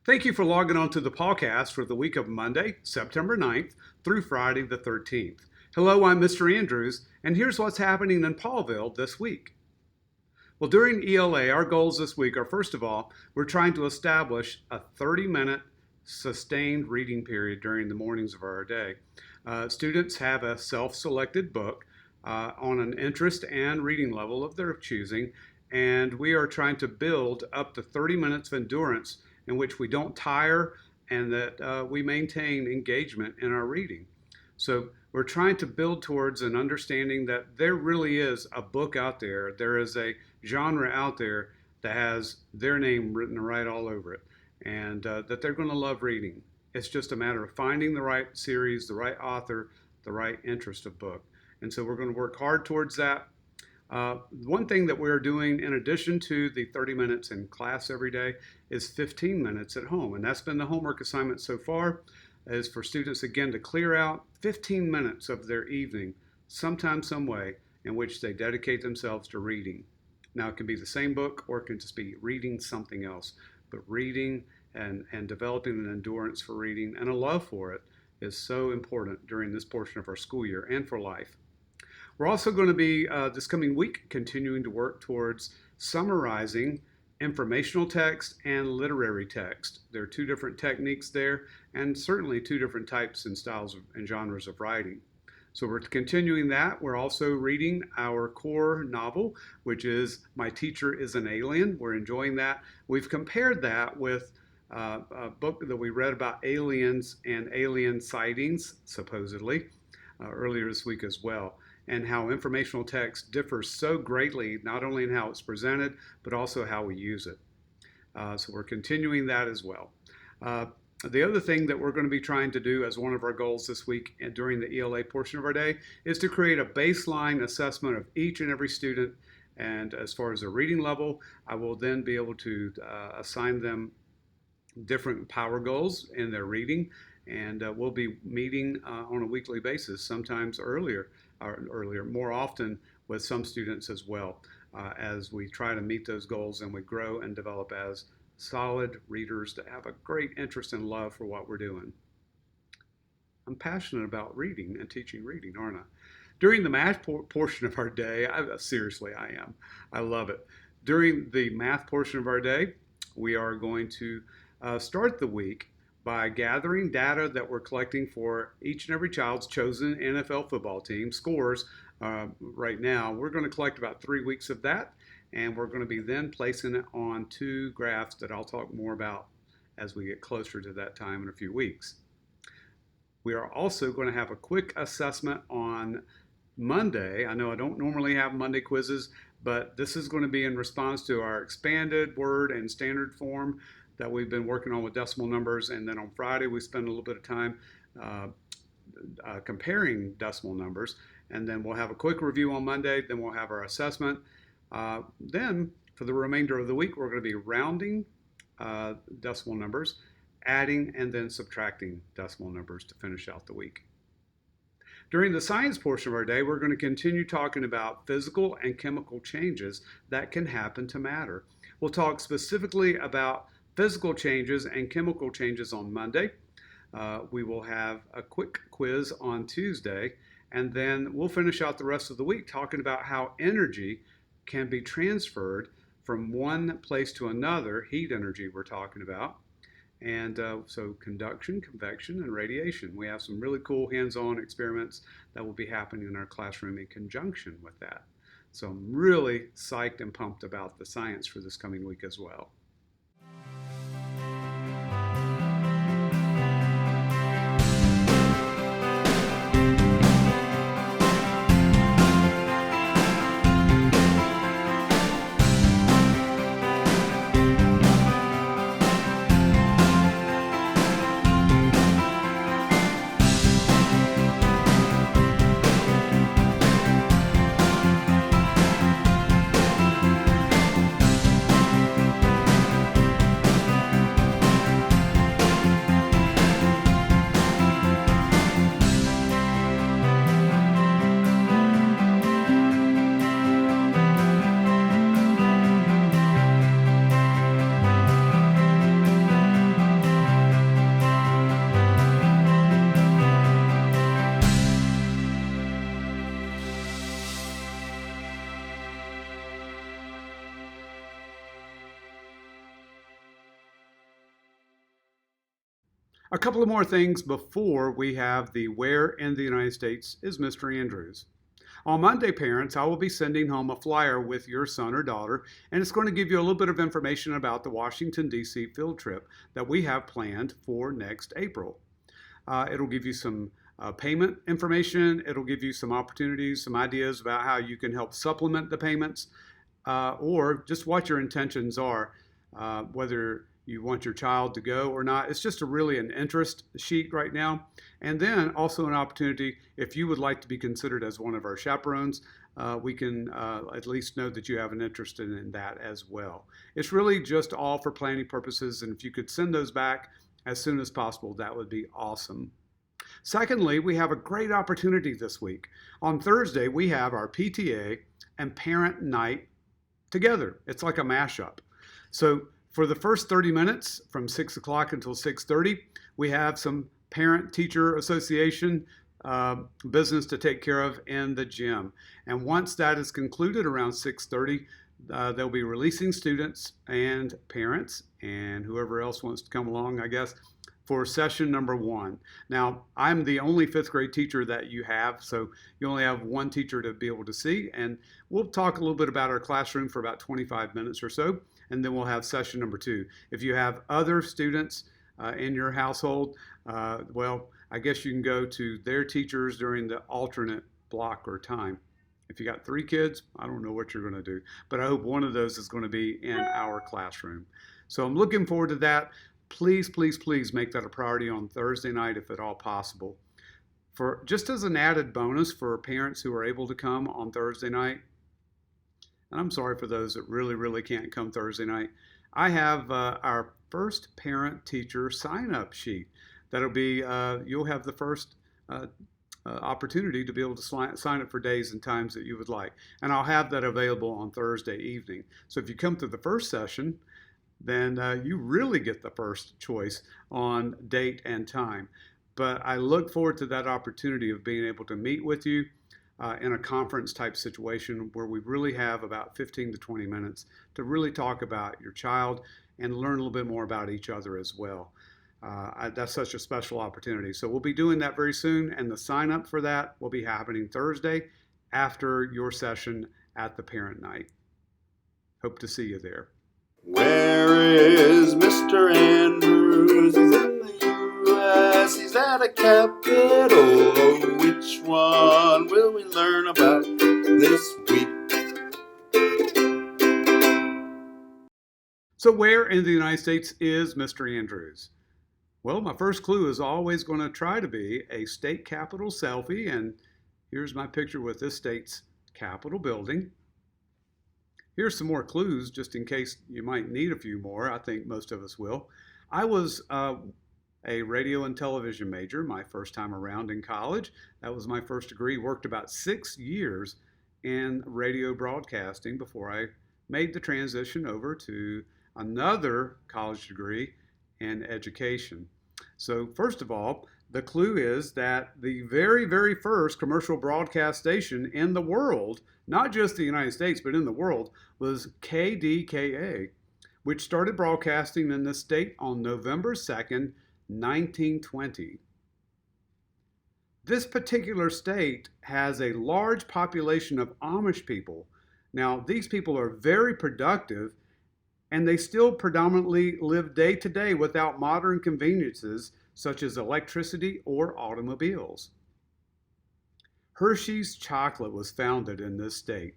Thank you for logging on to the PawCast for the week of Monday, September 9th through Friday the 13th. Hello, I'm Mr. Andrews, and here's what's happening in Paulville this week. Well, during ELA, our goals this week are, first of all, we're trying to establish a 30-minute sustained reading period during the mornings of our day. Students have a self-selected book on an interest and reading level of their choosing, and we are trying to build up to 30 minutes of endurance in which we don't tire and that we maintain engagement in our reading. So we're trying to build towards an understanding that there really is a book out there. There is a genre out there that has their name written right all over it, and that they're going to love reading. It's just a matter of finding the right series, the right author, the right interest of book. And so we're going to work hard towards that. One thing that we're doing in addition to the 30 minutes in class every day is 15 minutes at home. And that's been the homework assignment so far, is for students again to clear out 15 minutes of their evening, sometime, some way, in which they dedicate themselves to reading. Now it can be the same book or it can just be reading something else, but reading and developing an endurance for reading and a love for it is so important during this portion of our school year and for life. We're also going to be, this coming week, continuing to work towards summarizing informational text and literary text. There are two different techniques there, and certainly two different types and styles and genres of writing. So we're continuing that. We're also reading our core novel, which is My Teacher is an Alien. We're enjoying that. We've compared that with a book that we read about aliens and alien sightings, supposedly, earlier this week as well, and how informational text differs so greatly, not only in how it's presented, but also how we use it. So we're continuing that as well. The other thing that we're going to be trying to do as one of our goals this week and during the ELA portion of our day is to create a baseline assessment of each and every student. And as far as their reading level, I will then be able to assign them different power goals in their reading. And we'll be meeting on a weekly basis, sometimes more often with some students as well, as we try to meet those goals and we grow and develop as solid readers that have a great interest and love for what we're doing. I'm passionate about reading and teaching reading, aren't I? During the math portion of our day, seriously, I am. I love it. During the math portion of our day, we are going to start the week by gathering data that we're collecting for each and every child's chosen NFL football team scores right now. We're going to collect about 3 weeks of that, and we're going to be then placing it on two graphs that I'll talk more about as we get closer to that time in a few weeks. We are also going to have a quick assessment on Monday. I know I don't normally have Monday quizzes, but this is going to be in response to our expanded word and standard form that we've been working on with decimal numbers. And then on Friday, we spend a little bit of time comparing decimal numbers. And then we'll have a quick review on Monday. Then we'll have our assessment. Then for the remainder of the week, we're going to be rounding decimal numbers, adding and then subtracting decimal numbers to finish out the week. During the science portion of our day, we're going to continue talking about physical and chemical changes that can happen to matter. We'll talk specifically about physical changes and chemical changes on Monday. We will have a quick quiz on Tuesday, and then we'll finish out the rest of the week talking about how energy can be transferred from one place to another, heat energy we're talking about, and so conduction, convection, and radiation. We have some really cool hands-on experiments that will be happening in our classroom in conjunction with that. So I'm really psyched and pumped about the science for this coming week as well. A couple of more things before we have the Where in the United States is Mr. Andrews. On Monday, parents, I will be sending home a flyer with your son or daughter, and it's going to give you a little bit of information about the Washington, D.C. field trip that we have planned for next April. It'll give you some payment information. It'll give you some opportunities, some ideas about how you can help supplement the payments, or just what your intentions are, whether you want your child to go or not. It's just really an interest sheet right now. And then also an opportunity, if you would like to be considered as one of our chaperones, we can at least know that you have an interest in that as well. It's really just all for planning purposes, and if you could send those back as soon as possible, that would be awesome. Secondly, we have a great opportunity this week. On Thursday, we have our PTA and parent night together. It's like a mashup. So for the first 30 minutes from 6 o'clock until 6:30, we have some parent-teacher association business to take care of in the gym. And once that is concluded around 6:30, they'll be releasing students and parents and whoever else wants to come along, I guess, for session number 1. Now, I'm the only 5th grade teacher that you have, so you only have one teacher to be able to see. And we'll talk a little bit about our classroom for about 25 minutes or so, and then we'll have session number 2. If you have other students in your household, well, I guess you can go to their teachers during the alternate block or time. If you got 3 kids, I don't know what you're going to do, but I hope one of those is going to be in our classroom. So I'm looking forward to that. Please, please, please make that a priority on Thursday night if at all possible. For just as an added bonus for parents who are able to come on Thursday night, and I'm sorry for those that really, really can't come Thursday night, I have our first parent-teacher sign-up sheet. That'll be, you'll have the first opportunity to be able to sign up for days and times that you would like. And I'll have that available on Thursday evening. So if you come to the first session, then you really get the first choice on date and time. But I look forward to that opportunity of being able to meet with you in a conference type situation where we really have about 15 to 20 minutes to really talk about your child and learn a little bit more about each other as well. That's such a special opportunity. So we'll be doing that very soon, and the sign up for that will be happening Thursday after your session at the parent night. Hope to see you there. Where is Mr. Andrews? He's in the U.S. He's at a capital. Oh, which one will we learn about this week? So where in the United States is Mr. Andrews? Well, my first clue is always going to try to be a state capitol selfie, and here's my picture with this state's capitol building. Here's some more clues just in case you might need a few more. I think most of us will. I was a radio and television major my first time around in college. That was my first degree. Worked about 6 years in radio broadcasting before I made the transition over to another college degree in education. So first of all, the clue is that the very, very first commercial broadcast station in the world, not just the United States, but in the world, was KDKA, which started broadcasting in the state on November 2nd, 1920. This particular state has a large population of Amish people. Now, these people are very productive, and they still predominantly live day to day without modern conveniences such as electricity or automobiles. Hershey's chocolate was founded in this state.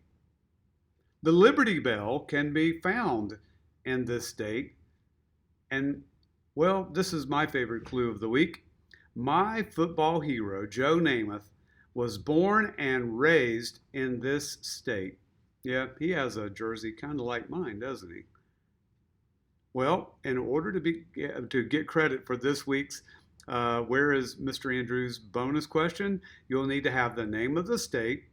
The Liberty Bell can be found in this state. And, well, this is my favorite clue of the week. My football hero, Joe Namath, was born and raised in this state. Yeah, he has a jersey kind of like mine, doesn't he? Well, in order to get credit for this week's Where is Mr. Andrews bonus question, you'll need to have the name of the state,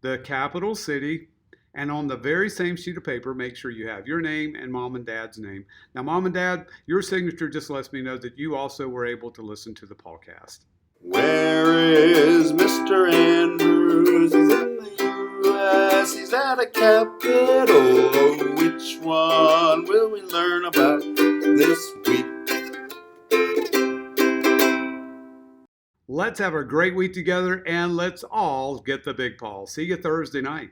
the capital city, and on the very same sheet of paper, make sure you have your name and mom and dad's name. Now, mom and dad, your signature just lets me know that you also were able to listen to the PawCast. Where is Mr. Andrews? He's in the U.S. He's at a capital. Oh, which one will we learn about this week? Let's have a great week together, and let's all get the big Paul. See you Thursday night.